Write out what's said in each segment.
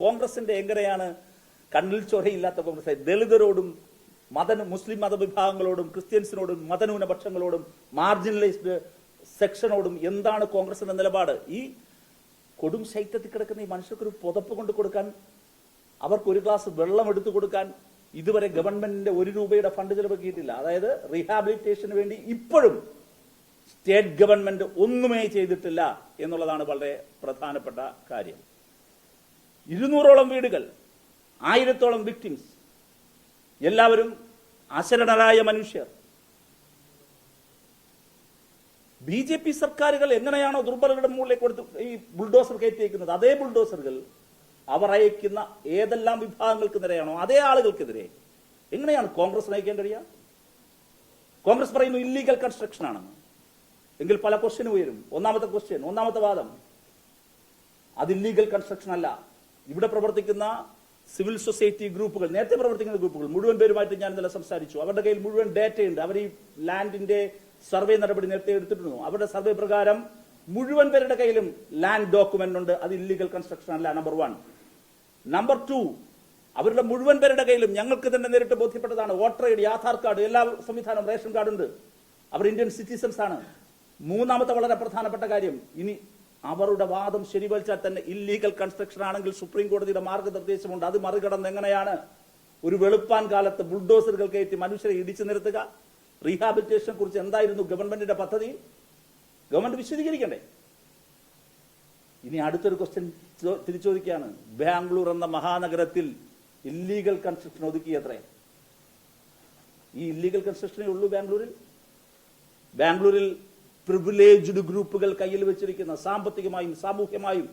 കോൺഗ്രസിന്റെ എങ്ങനെയാണ് കണ്ണിൽ ചൊരയില്ലാത്ത കോൺഗ്രസ് ദളിതരോടും മുസ്ലിം മതവിഭാഗങ്ങളോടും ക്രിസ്ത്യൻസിനോടും മതന്യൂനപക്ഷങ്ങളോടും മാർജിനലൈസ്ഡ് സെക്ഷനോടും എന്താണ് കോൺഗ്രസിന്റെ നിലപാട്? ഈ കൊടും ശൈത്യത്തിൽ കിടക്കുന്ന ഈ മനുഷ്യർക്കൊരു പുതപ്പ് കൊണ്ട് കൊടുക്കാൻ, അവർക്ക് ഒരു ഗ്ലാസ് വെള്ളം എടുത്തു കൊടുക്കാൻ ഇതുവരെ ഗവൺമെന്റിന്റെ ₹1 ഫണ്ട് ചെലവാക്കിയിട്ടില്ല. അതായത് റീഹാബിലിറ്റേഷന് വേണ്ടി ഇപ്പോഴും സ്റ്റേറ്റ് ഗവൺമെന്റ് ഒന്നുമേ ചെയ്തിട്ടില്ല എന്നുള്ളതാണ് വളരെ പ്രധാനപ്പെട്ട കാര്യം. 200ഓളം വീടുകൾ, 1000ഓളം വിക്ടിംസ്, എല്ലാവരും അശരണരായ മനുഷ്യർ. BJP സർക്കാരുകൾ എങ്ങനെയാണോ ദുർബലരുടെ മുകളിലേക്ക് കൊടുത്ത് ഈ ബുൾഡോസർ കയറ്റിയേക്കുന്നത്, അതേ ബുൾഡോസറുകൾ അവർ അയക്കുന്ന ഏതെല്ലാം വിഭാഗങ്ങൾക്ക് നേരെയാണോ അതേ ആളുകൾക്കെതിരെ എങ്ങനെയാണ് കോൺഗ്രസ് നയിക്കാൻ കഴിയുക? കോൺഗ്രസ് പറയുന്നു ഇല്ലീഗൽ കൺസ്ട്രക്ഷൻ ആണെന്ന്. എങ്കിൽ പല ക്വസ്റ്റ്യനും ഉയരും. ഒന്നാമത്തെ വാദം, അത് ഇല്ലീഗൽ കൺസ്ട്രക്ഷൻ അല്ല. ഇവിടെ പ്രവർത്തിക്കുന്ന സിവിൽ സൊസൈറ്റി ഗ്രൂപ്പുകൾ, നേരത്തെ പ്രവർത്തിക്കുന്ന ഗ്രൂപ്പുകൾ മുഴുവൻ പേരുമായിട്ട് ഞാൻ ഇന്നലെ സംസാരിച്ചു. അവരുടെ കയ്യിൽ മുഴുവൻ ഡേറ്റയുണ്ട്. അവർ ഈ ലാൻഡിന്റെ സർവേ നടപടി നേരത്തെ എടുത്തിട്ടുണ്ട്. അവരുടെ സർവേ പ്രകാരം മുഴുവൻ പേരുടെ കയ്യിലും ലാൻഡ് ഡോക്യുമെന്റ് ഉണ്ട്. അത് ഇല്ലീഗൽ കൺസ്ട്രക്ഷൻ അല്ല. നമ്പർ 1. നമ്പർ 2, അവരുടെ മുഴുവൻ പേരുടെ കയ്യിലും ഞങ്ങൾക്ക് തന്നെ നേരിട്ട് ബോധ്യപ്പെട്ടതാണ് voter I D, Aadhaar card, എല്ലാ സംവിധാനവും, റേഷൻ കാർഡ് ഉണ്ട്. അവർ ഇന്ത്യൻ സിറ്റിസൺസ് ആണ്. മൂന്നാമത്തെ വളരെ പ്രധാനപ്പെട്ട കാര്യം, ഇനി അവരുടെ വാദം ശരിവച്ചാൽ തന്നെ ഇല്ലീഗൽ കൺസ്ട്രക്ഷൻ ആണെങ്കിൽ സുപ്രീം കോടതിയുടെ മാർഗനിർദ്ദേശമുണ്ട്. അത് മറികടന്ന് എങ്ങനെയാണ് ഒരു വെളുപ്പാൻ കാലത്ത് ബുൾഡോസറുകൾ കയറ്റി മനുഷ്യരെ ഇടിച്ചു നിരത്തുക? റീഹാബിലിറ്റേഷനെ കുറിച്ച് എന്തായിരുന്നു ഗവൺമെന്റിന്റെ പദ്ധതി? ഗവൺമെന്റ് വിശദീകരിക്കണ്ടേ? ഇനി അടുത്തൊരു ക്വസ്റ്റ്യൻ തിരിച്ചോദിക്കുകയാണ്. ബാംഗ്ലൂർ എന്ന മഹാനഗരത്തിൽ ഇല്ലീഗൽ കൺസ്ട്രക്ഷൻ ഒതുക്കിയത്രേ. ഈ ഇല്ലീഗൽ കൺസ്ട്രക്ഷനേ ഉള്ളൂ ബാംഗ്ലൂരിൽ പ്രിവിലേജ്ഡ് ഗ്രൂപ്പുകൾ കയ്യിൽ വെച്ചിരിക്കുന്ന, സാമ്പത്തികമായും സാമൂഹ്യമായും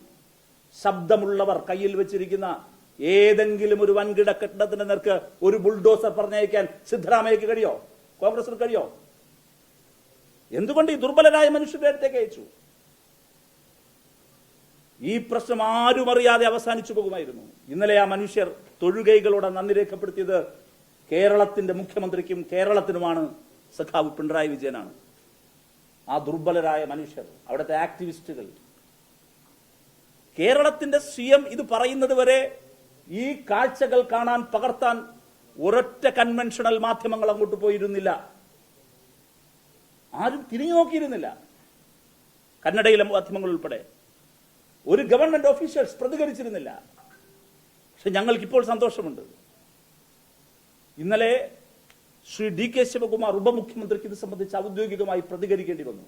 ശബ്ദമുള്ളവർ കയ്യിൽ വെച്ചിരിക്കുന്ന ഏതെങ്കിലും ഒരു വൻകിട കെട്ടിടത്തിന് നേർക്ക് ഒരു ബുൾഡോസർ പറഞ്ഞയക്കാൻ സിദ്ധരാമയ്യക്ക് കഴിയോ? കോൺഗ്രസിന് കഴിയോ? എന്തുകൊണ്ട് ഈ ദുർബലരായ മനുഷ്യരുടെ അടുത്തേക്ക് അയച്ചു? ഈ പ്രശ്നം ആരും അറിയാതെ അവസാനിച്ചു പോകുമായിരുന്നു. ഇന്നലെ ആ മനുഷ്യർ തൊഴുകൈകളോടെ നന്ദി രേഖപ്പെടുത്തിയത് കേരളത്തിന്റെ മുഖ്യമന്ത്രിക്കും കേരളത്തിനുമാണ്, സഖാവ് പിണറായി വിജയനാണ്. ആ ദുർബലരായ മനുഷ്യർ, അവിടുത്തെ ആക്ടിവിസ്റ്റുകൾ, കേരളത്തിന്റെ CM ഇത് പറയുന്നത് വരെ ഈ കാഴ്ചകൾ കാണാൻ, പകർത്താൻ ഒരൊറ്റ കൺവെൻഷണൽ മാധ്യമങ്ങൾ അങ്ങോട്ട് പോയിരുന്നില്ല. ആരും തിരിഞ്ഞു നോക്കിയിരുന്നില്ല. കന്നഡയിലെ മാധ്യമങ്ങൾ ഉൾപ്പെടെ ഒരു ഗവൺമെന്റ് ഓഫീഷ്യൽസ് പ്രതികരിച്ചിരുന്നില്ല. പക്ഷെ ഞങ്ങൾക്കിപ്പോൾ സന്തോഷമുണ്ട്. ഇന്നലെ ശ്രീ DK ശിവകുമാർ ഉപമുഖ്യമന്ത്രിക്ക് ഇത് സംബന്ധിച്ച് ഔദ്യോഗികമായി പ്രതികരിക്കേണ്ടി വന്നു.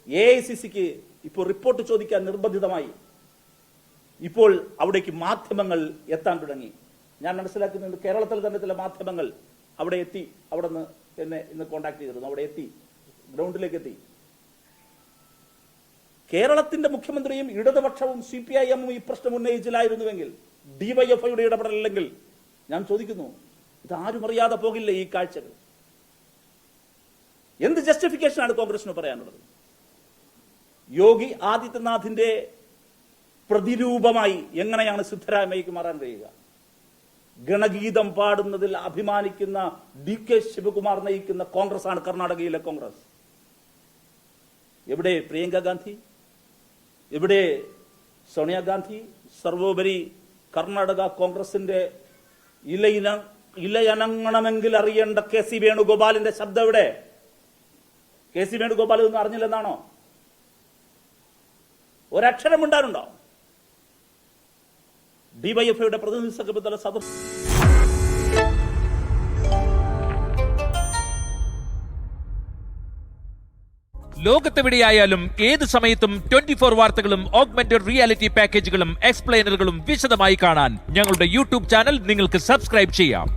AICCക്ക് ഇപ്പോൾ റിപ്പോർട്ട് ചോദിക്കാൻ നിർബന്ധിതമായി. ഇപ്പോൾ അവിടേക്ക് മാധ്യമങ്ങൾ എത്താൻ തുടങ്ങി. ഞാൻ മനസ്സിലാക്കുന്നത് കേരളത്തിൽ തന്നെ ചില മാധ്യമങ്ങൾ അവിടെ എത്തി. അവിടെ നിന്ന് എന്നെ ഇന്ന് കോൺടാക്ട് ചെയ്തിരുന്നു. അവിടെ എത്തി, ഗ്രൗണ്ടിലേക്ക് എത്തി. കേരളത്തിന്റെ മുഖ്യമന്ത്രിയും ഇടതുപക്ഷവും CPIM ഈ പ്രശ്നം ഉന്നയിച്ചില്ലായിരുന്നുവെങ്കിൽ, DYFIയുടെ ഇടപെടലില്ലെങ്കിൽ, ഞാൻ ചോദിക്കുന്നു, ഇതാരും അറിയാതെ പോകില്ല ഈ കാഴ്ചകൾ? എന്ത് ജസ്റ്റിഫിക്കേഷനാണ് കോൺഗ്രസിന് പറയാനുള്ളത്? യോഗി ആദിത്യനാഥിന്റെ പ്രതിരൂപമായി എങ്ങനെയാണ് സിദ്ധരാമയ്യക്ക് മാറാൻ കഴിയുക? ഗണഗീതം പാടുന്നതിൽ അഭിമാനിക്കുന്ന DK ശിവകുമാർ നയിക്കുന്ന കോൺഗ്രസ് ആണ് കർണാടകയിലെ കോൺഗ്രസ്. എവിടെ പ്രിയങ്ക ഗാന്ധി? എവിടെ സോണിയാഗാന്ധി? സർവോപരി കർണാടക കോൺഗ്രസിന്റെ ഇലയനങ്ങണമെങ്കിൽ അറിയേണ്ട KC വേണുഗോപാലിന്റെ ശബ്ദം എവിടെ? KC വേണുഗോപാൽ ഒന്നും അറിഞ്ഞില്ലെന്നാണോ? ഒരക്ഷരം ഉണ്ടാകുന്നുണ്ടോ? DYFIയുടെ പ്രതിനിധി സംഘത്തിലെ സദസ്സ് ലോകത്തെവിടെയായാലും ഏത് സമയത്തും 24 വാർത്തകളും ഓഗ്മെന്റഡ് റിയാലിറ്റി പാക്കേജുകളും എക്സ്പ്ലെയിനറുകളും വിശദമായി കാണാൻ ഞങ്ങളുടെ YouTube ചാനൽ നിങ്ങൾക്ക് സബ്സ്ക്രൈബ് ചെയ്യാം.